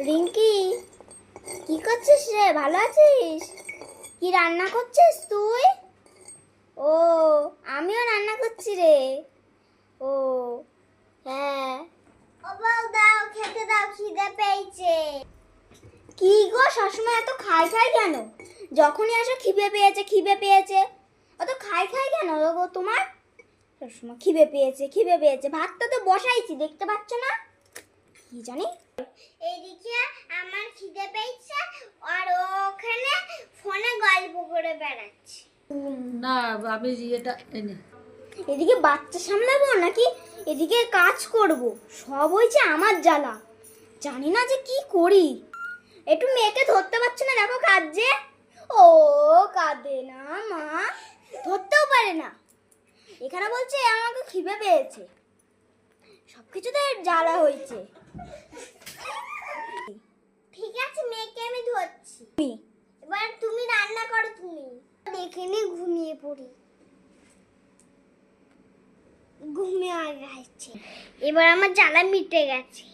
রিঙ্কি, কি করছিস রে? ভালো আছিস? কি রান্না করছিস তুই? ও, আমিও রান্না করছি রে। ও হ্যাঁ, বাবাও দাও, খেতে দাও, খিদে পেয়েছে। কি গো, সবসময় এত খাই খাই কেন? যখনই আসো খিদে পেয়েছে খিদে পেয়েছে, অত খাই খাই কেন গো তোমার? সবসময় খিদে পেয়েছে খিদে পেয়েছে। ভাতটা তো বসাইছি, দেখতে পাচ্ছ না? কি জানি, এদিকে আমার খিদে পেয়েছে আর ওখানে ফোনে গল্প করে বেড়াচ্ছে। না, আমি এটা এনে এদিকে বাচ্চা সামলাবো নাকি এদিকে কাজ করব, সব হয়েছে আমার জ্বালা। জানি না যে কি করি। একটু মেয়েকে ধরতে পারছে না, দেখো কাঁদছে। ও কাঁদে না মা, ধরতেও পারে না। এখানে বলছে আমাকে খিদে পেয়েছে। সবকিছুতে জ্বালা হয়েছে। ঠিক আছে, মেয়েকে আমি ধরছি। এবার তুমি রান্না করো, তুমি দেখে নি, ঘুমিয়ে পড়ি। ঘুমিয়ে গেছে, এবার আমার জ্বালা মিটে গেছে।